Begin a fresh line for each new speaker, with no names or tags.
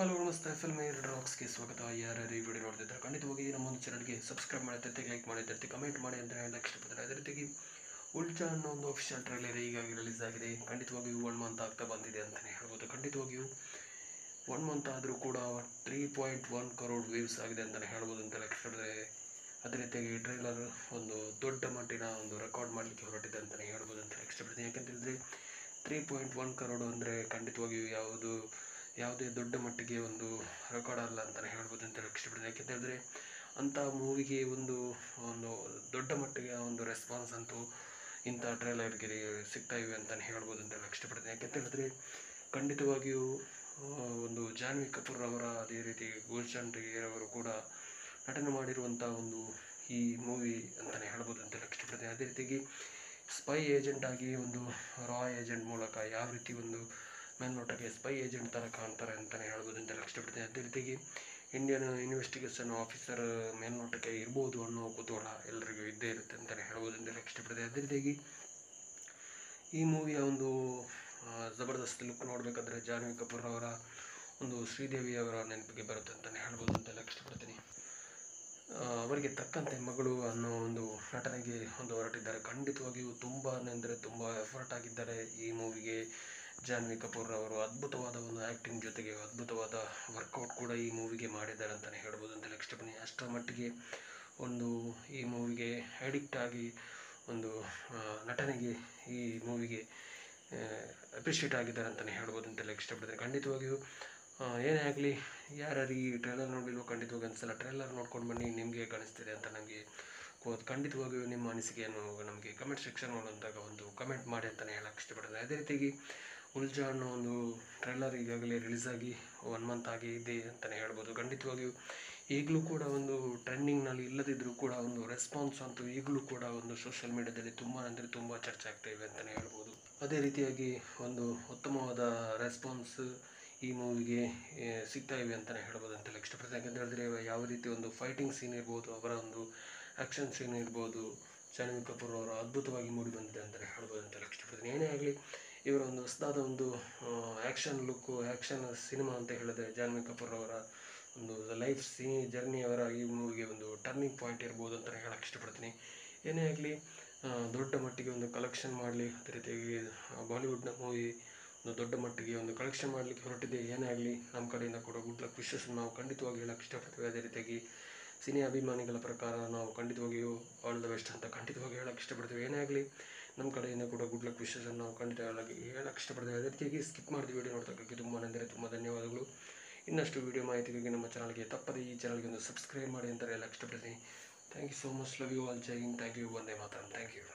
Hello ನಮಸ್ತೆ filmy ರಾಕ್ಸ್ಗೆ ಸ್ವಾಗತ. ಯಾರ್ಯಾರು ಈ ವಿಡಿಯೋ ನೋಡ್ತಿದ್ದಾರೆ ಖಂಡಿತವಾಗಿ ನಮ್ಮ ಒಂದು ಚಾನಲ್ಗೆ ಸಬ್ಸ್ಕ್ರೈಬ್ ಮಾಡಿರ್ತೀವಿ, ಲೈಕ್ ಮಾಡಿರ್ತೀವಿ, ಕಮೆಂಟ್ ಮಾಡಿ ಅಂತ ಹೇಳಕ್ಕೆ ಇಷ್ಟಪಡ್ತಾರೆ. ಅದೇ ರೀತಿಯಾಗಿ ಉಲ್ಟಾ ಅನ್ನೋ ಒಂದು ಅಫಿಷಿಯಲ್ ಟ್ರೈಲರ್ ಈಗಾಗಿ ರಿಲೀಸ್ ಆಗಿದೆ. ಖಂಡಿತವಾಗಿಯೂ 1 ಮಂತ್ ಆಗ್ತಾ ಬಂದಿದೆ ಅಂತಲೇ ಹೇಳ್ಬೋದು. ಖಂಡಿತವಾಗಿಯೂ 1 ಮಂತ್ ಆದರೂ ಕೂಡ 3.1 crore ವ್ಯೂಸ್ ಆಗಿದೆ ಅಂತಲೇ ಹೇಳ್ಬೋದು ಅಂತ ಇಷ್ಟಪಡ್ತಾರೆ. ಅದೇ ರೀತಿಯಾಗಿ ಟ್ರೈಲರ್ ಒಂದು ದೊಡ್ಡ ಮಟ್ಟಿನ ಒಂದು ರೆಕಾರ್ಡ್ ಮಾಡಲಿಕ್ಕೆ ಹೊರಟಿದೆ ಅಂತಲೇ ಹೇಳ್ಬೋದು ಅಂತ ಇಷ್ಟಪಡ್ತೀನಿ. ಯಾಕಂತ ಹೇಳಿದ್ರೆ 3.1 crore ಅಂದರೆ ಖಂಡಿತವಾಗಿಯೂ ಯಾವುದೇ ದೊಡ್ಡ ಮಟ್ಟಿಗೆ ಒಂದು ರೆಕಾರ್ಡ್ ಅಲ್ಲ ಅಂತಲೇ ಹೇಳ್ಬೋದು ಅಂತ ಇಷ್ಟಪಡ್ತೀನಿ. ಯಾಕೆಂತ ಹೇಳಿದ್ರೆ ಅಂಥ ಮೂವಿಗೆ ಒಂದು ಒಂದು ದೊಡ್ಡ ಮಟ್ಟಿಗೆ ಒಂದು ರೆಸ್ಪಾನ್ಸ್ ಅಂತೂ ಇಂಥ ಟ್ರೈಲರ್ಗೆ ಸಿಗ್ತಾ ಇವೆ ಅಂತಲೇ ಹೇಳ್ಬೋದು ಅಂತ ಇಷ್ಟಪಡ್ತೀನಿ. ಯಾಕೆಂತ ಹೇಳಿದ್ರೆ ಖಂಡಿತವಾಗಿಯೂ ಒಂದು ಜಾನ್ವಿ ಕಪೂರ್ ಅವರ ಅದೇ ರೀತಿ ಗುಲ್ಶನ್ ಅವರು ಕೂಡ ನಟನೆ ಮಾಡಿರುವಂಥ ಒಂದು ಈ ಮೂವಿ ಅಂತಲೇ ಹೇಳ್ಬೋದು ಅಂತ ಇಷ್ಟಪಡ್ತೀನಿ. ಅದೇ ರೀತಿಯಾಗಿ ಸ್ಪೈ ಏಜೆಂಟ್ ಆಗಿ ಒಂದು ರಾ ಏಜೆಂಟ್ ಮೂಲಕ ಯಾವ ರೀತಿ ಒಂದು ಮೇಲ್ನೋಟಕ್ಕೆ ಸ್ಪೈ ಏಜೆಂಟ್ ಥರ ಕಾಣ್ತಾರೆ ಅಂತಲೇ ಹೇಳ್ಬೋದು ಅಂತ ಇಷ್ಟಪಡ್ತೀನಿ. ಅದೇ ರೀತಿಯಾಗಿ ಇಂಡಿಯನ್ ಇನ್ವೆಸ್ಟಿಗೇಷನ್ ಆಫೀಸರ್ ಮೇಲ್ನೋಟಕ್ಕೆ ಇರ್ಬೋದು ಅನ್ನೋ ಕುತೂಹಲ ಎಲ್ಲರಿಗೂ ಇದ್ದೇ ಇರುತ್ತೆ ಅಂತಲೇ ಹೇಳ್ಬೋದು ಅಂತ ಇಷ್ಟಪಡ್ತೀನಿ. ಅದೇ ರೀತಿಯಾಗಿ ಈ ಮೂವಿಯ ಒಂದು ಜಬರ್ದಸ್ತ್ ಲುಕ್ ನೋಡಬೇಕಾದ್ರೆ ಜಾನ್ವಿ ಕಪೂರ್ ಅವರ ಒಂದು ಶ್ರೀದೇವಿ ಅವರ ನೆನಪಿಗೆ ಬರುತ್ತೆ ಅಂತಲೇ ಹೇಳ್ಬೋದು ಅಂತ ಇಷ್ಟಪಡ್ತೀನಿ. ಅವರಿಗೆ ತಕ್ಕಂತೆ ಮಗಳು ಅನ್ನೋ ಒಂದು ನಟನೆಗೆ ಒಂದು ಹೊರಟಿದ್ದಾರೆ. ಖಂಡಿತವಾಗಿಯೂ ತುಂಬಾ ಅಂದರೆ ತುಂಬ ಎಫರ್ಟ್ ಆಗಿದ್ದಾರೆ ಈ ಮೂವಿಗೆ. ಜಾನ್ವಿ ಕಪೂರ್ ಅವರು ಅದ್ಭುತವಾದ ಒಂದು ಆ್ಯಕ್ಟಿಂಗ್ ಜೊತೆಗೆ ಅದ್ಭುತವಾದ ವರ್ಕೌಟ್ ಕೂಡ ಈ ಮೂವಿಗೆ ಮಾಡಿದ್ದಾರೆ ಅಂತಲೇ ಹೇಳ್ಬೋದು ಅಂತ ಇಷ್ಟಪಡ್ತೀನಿ. ಅಷ್ಟರ ಮಟ್ಟಿಗೆ ಒಂದು ಈ ಮೂವಿಗೆ ಅಡಿಕ್ಟ್ ಆಗಿ ಒಂದು ನಟನೆಗೆ ಈ ಮೂವಿಗೆ ಅಪ್ರಿಷಿಯೇಟ್ ಆಗಿದ್ದಾರೆ ಅಂತಲೇ ಹೇಳ್ಬೋದು ಅಂತೆಲ್ಲ ಇಷ್ಟಪಡ್ತೀನಿ. ಖಂಡಿತವಾಗಿಯೂ ಏನೇ ಆಗಲಿ, ಯಾರ್ಯಾರು ಈ ಟ್ರೈಲರ್ ನೋಡಿಲ್ವೋ ಖಂಡಿತವಾಗಿ ಒಂದ್ಸಲ ಟ್ರೈಲರ್ ನೋಡ್ಕೊಂಡು ಬನ್ನಿ, ನಿಮಗೆ ಕಾಣಿಸ್ತಿದೆ ಅಂತ ನನಗೆ ಖಂಡಿತವಾಗಿಯೂ ನಿಮ್ಮ ಅನಿಸಿಕೆಯನ್ನು ನಮಗೆ ಕಮೆಂಟ್ ಸೆಕ್ಷನ್ ನೋಡುವಂತಾಗ ಒಂದು ಕಮೆಂಟ್ ಮಾಡಿ ಅಂತಲೇ ಹೇಳಕ್ಕೆ ಇಷ್ಟಪಡ್ತೀನಿ. ಅದೇ ರೀತಿಯಾಗಿ ಉಲ್ಜಾ ಅನ್ನೋ ಒಂದು ಟ್ರೈಲರ್ ಈಗಾಗಲೇ ರಿಲೀಸ್ ಆಗಿ 1 ಮಂತ್ ಆಗಿದೆ ಅಂತಲೇ ಹೇಳ್ಬೋದು. ಖಂಡಿತವಾಗಿಯೂ ಈಗಲೂ ಕೂಡ ಒಂದು ಟ್ರೆಂಡಿಂಗ್ನಲ್ಲಿ ಇಲ್ಲದಿದ್ದರೂ ಕೂಡ ಒಂದು ರೆಸ್ಪಾನ್ಸ್ ಅಂತೂ ಈಗಲೂ ಕೂಡ ಒಂದು ಸೋಷಿಯಲ್ ಮೀಡಿಯಾದಲ್ಲಿ ತುಂಬ ಅಂದರೆ ತುಂಬ ಚರ್ಚೆ ಆಗ್ತಾ ಇವೆ ಅಂತಲೇ ಹೇಳ್ಬೋದು. ಅದೇ ರೀತಿಯಾಗಿ ಒಂದು ಉತ್ತಮವಾದ ರೆಸ್ಪಾನ್ಸ್ ಈ ಮೂವಿಗೆ ಸಿಗ್ತಾ ಇವೆ ಅಂತಲೇ ಹೇಳ್ಬೋದು ಅಂತ ಇಷ್ಟಪಡ್ತೀನಿ. ಯಾಕಂತ ಹೇಳಿದ್ರೆ ಯಾವ ರೀತಿ ಒಂದು ಫೈಟಿಂಗ್ ಸೀನ್ ಇರ್ಬೋದು, ಅವರ ಒಂದು ಆ್ಯಕ್ಷನ್ ಸೀನ್ ಇರ್ಬೋದು, ಜಾನ್ವಿ ಕಪೂರ್ ಅವರು ಅದ್ಭುತವಾಗಿ ಮೂಡಿ ಬಂದಿದೆ ಅಂತಲೇ ಹೇಳ್ಬೋದು ಅಂತ ಇಷ್ಟಪಡ್ತೀನಿ. ಏನೇ ಆಗಲಿ, ಇವರ ಒಂದು ಹೊಸದಾದ ಒಂದು ಆ್ಯಕ್ಷನ್ ಲುಕ್ಕು, ಆ್ಯಕ್ಷನ್ ಸಿನಿಮಾ ಅಂತ ಹೇಳಿದ್ರೆ ಜಾನ್ವಿ ಕಪೂರ್ ಅವರ ಒಂದು ಲೈಫ್ ಜರ್ನಿ ಅವರ ಈ ಮೂವಿಗೆ ಒಂದು ಟರ್ನಿಂಗ್ ಪಾಯಿಂಟ್ ಇರ್ಬೋದು ಅಂತ ಹೇಳಕ್ಕೆ ಇಷ್ಟಪಡ್ತೀನಿ. ಏನೇ ಆಗಲಿ, ದೊಡ್ಡ ಮಟ್ಟಿಗೆ ಒಂದು ಕಲೆಕ್ಷನ್ ಮಾಡಲಿ, ಅದೇ ರೀತಿಯಾಗಿ ಬಾಲಿವುಡ್ನ ಮೂವಿ ಒಂದು ದೊಡ್ಡ ಮಟ್ಟಿಗೆ ಒಂದು ಕಲೆಕ್ಷನ್ ಮಾಡಲಿಕ್ಕೆ ಹೊರಟಿದೆ. ಏನೇ ಆಗಲಿ, ನಮ್ಮ ಕಡೆಯಿಂದ ಕೂಡ ಗುಡ್ ಲಕ್ ವಿಶಸ್ ನಾವು ಖಂಡಿತವಾಗಿ ಹೇಳಕ್ಕೆ ಇಷ್ಟಪಡ್ತೀವಿ. ಅದೇ ರೀತಿಯಾಗಿ ಸಿನಿ ಅಭಿಮಾನಿಗಳ ಪ್ರಕಾರ ನಾವು ಖಂಡಿತವಾಗಿಯೂ ಆಲ್ ದ ಬೆಸ್ಟ್ ಅಂತ ಖಂಡಿತವಾಗಿ ಹೇಳಕ್ಕೆ ಇಷ್ಟಪಡ್ತೀವಿ. ಏನೇ ಆಗಲಿ, ನಮ್ಮ ಕಡೆಯಿಂದ ಕೂಡ ಗುಡ್ ಲಕ್ ವಿಶಸನ್ನು ನಾವು ಖಂಡಿತ ಹೇಳಕ್ಕೆ ಇಷ್ಟಪಡ್ತೀವಿ. ಅದೇ ರೀತಿಯಾಗಿ ಸ್ಕಿಪ್ ಮಾಡಿದ ವಿಡಿಯೋ ನೋಡೋದಕ್ಕೆ ತುಂಬ ಅಂದರೆ ತುಂಬ ಧನ್ಯವಾದಗಳು. ಇನ್ನಷ್ಟು ವಿಡಿಯೋ ಮಾಹಿತಿಗಾಗಿ ನಮ್ಮ ಚಾನಲ್ಗೆ ತಪ್ಪದೆ ಈ ಚಾನಲ್ಗೆ ಒಂದು ಸಬ್ಸ್ಕ್ರೈಬ್ ಮಾಡಿ ಅಂತ ಹೇಳಕ್ಕೆ ಇಷ್ಟಪಡ್ತೀನಿ. Thank you so much. Love you all. ಜೈ ಹಿಂದ್. Thank you. ವಂದೇ ಮಾತರಂ. Thank you.